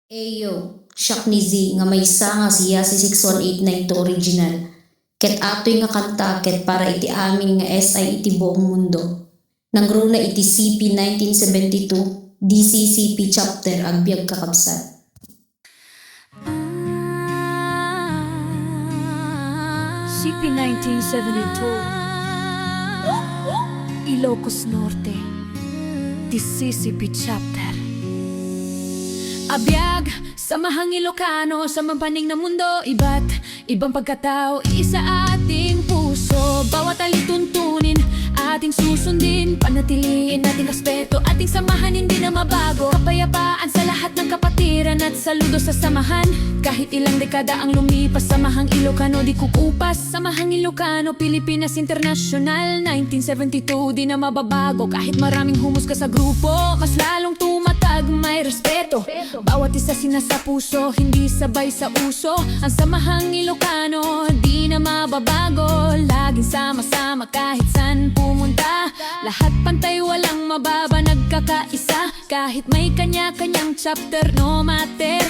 Eyo, siyak ni Z nga may isa nga siya si 6189 to original. Ket atoy nga kanta ket para iti amin nga SI iti buong mundo. Nangruna iti CP 1972, DCCP chapter agbyag kakabsat. CP 1972 Ilocos Norte DCCP chapter. Abiyag, samahang Ilocano sa mampaning na mundo, iba't ibang pagkatao, isa ating puso. Bawat alituntunin, ating susundin, panatiliin nating respeto, ating samahan hindi na mabago. Kapayapaan sa lahat ng kapatiran at saludo sa samahan. Kahit ilang dekada ang lumipas, samahang Ilocano di kukupas. Samahang Ilocano, Pilipinas International 1972, di na mababago. Kahit maraming humusga sa grupo, mas lalong tumatag, may respeto. Bawat isa sinasa puso, hindi sabay sa uso. Ang samahang Ilocano, di na mababago. Laging sama-sama kahit saan pumunta. Lahat pantay, walang mababa, nagkakaisa. Kahit may kanya-kanyang chapter, no matter.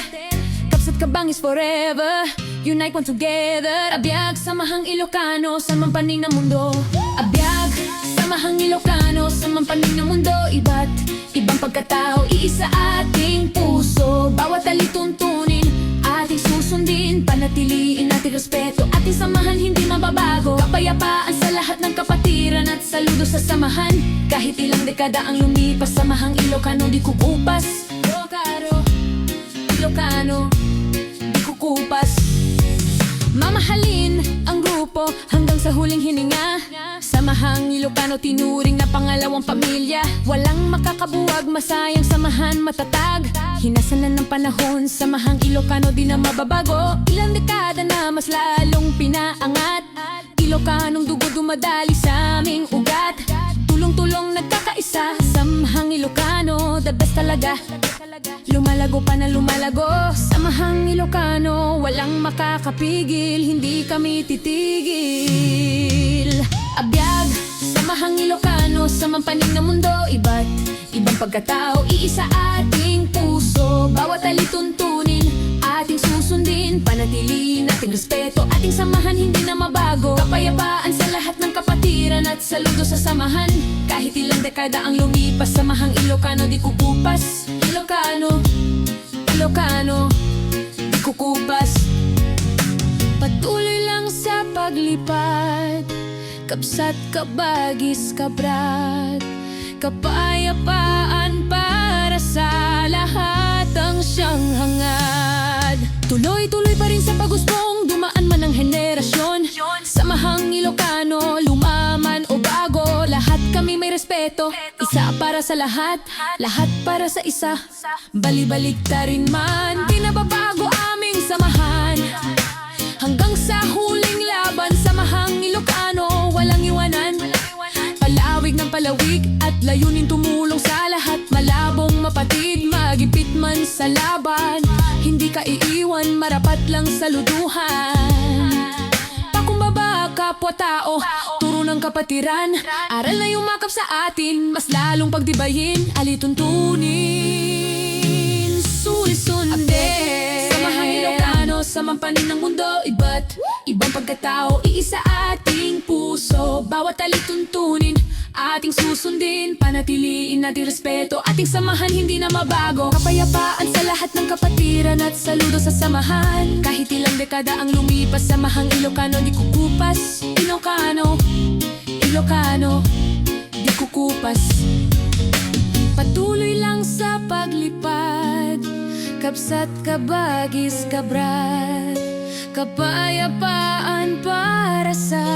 Kapsat kabang is forever, unite one together. Abiyag, samahang Ilocano sa mampaning na mundo. Abiyag, samahang Ilocano sa mampaning na mundo. Iba't ibang pagkatao, iisa ating puso. Bawat alituntunin, ating susundin, panatiliin natin respeto, ating samahan hindi mababago. Kapayapaan sa lahat ng kapatiran at saludo sa samahan. Kahit ilang dekada ang lumipas, samahang Ilocano di kukupas. Ilocano di kukupas. Mamahalin ang grupo hanggang sa huling hininga. Samahang Ilocano tinuring na pangalawang pamilya. Walang makakabuwag, masayang samahan matatag. Hinasanan ng panahon, samahang Ilocano di na mababago. Ilang dekada na mas lalong pinaangat. Ilocanong dugo dumadali sa aming ugat. Tulong-tulong nagkakaisa, samahang Ilocano, the best talaga. Lumalago pa na lumalago, samahang Ilocano, walang makakapigil, hindi kami titigil. Abiyag, samahang Ilocano sa mampaning na mundo. Iba't ibang pagkatao, iisa ating puso. Bawat alituntunin, ating susundin, panatiliin nating respeto, ating samahan hindi na mabago. Kapayapaan sa lahat ng kapatiran at saludo sa samahan. Kahit ilang dekada ang lumipas, samahang Ilocano di kukupas. Ilocano di kukupas. Patuloy lang sa paglipad, kabsat, kabagis, kabrat. Kapayapaan para sa lahat ang siyang hangad. Tuloy-tuloy pa rin sa pagustong, dumaan man ang henerasyon. Samahang Ilocano, lumaman o bago, lahat kami may respeto. Isa para sa lahat, lahat para sa isa. Bali-balik ta rin man, di nababago aming samahan. Hanggang sa huling laban, samahang Ilocano, walang iwanan. Palawig ng palawig at layunin tumulong sa lahat. Malabong mapatid, magipit man sa laban. Hindi ka iiwan, marapat lang saluduhan. Pakumbaba, kapwa-tao, turo ng kapatiran. Aral na yumakap sa atin, mas lalong pagtibayin, alituntunin, sulisundin. Samahang Ilocano sa mampaning ng mundo. Iba't ibang pagkatao, iisa ating puso. Bawat alituntunin, ating susundin, panatiliin natin respeto, ating samahan hindi na mabago. Kapayapaan sa lahat ng kapatiran at saludo sa samahan. Kahit ilang dekada ang lumipas, samahang Ilocano di kukupas. Ilocano di kukupas. Patuloy lang sa paglipad, kabsat, kabagis, kabrat. Kapayapaan para sa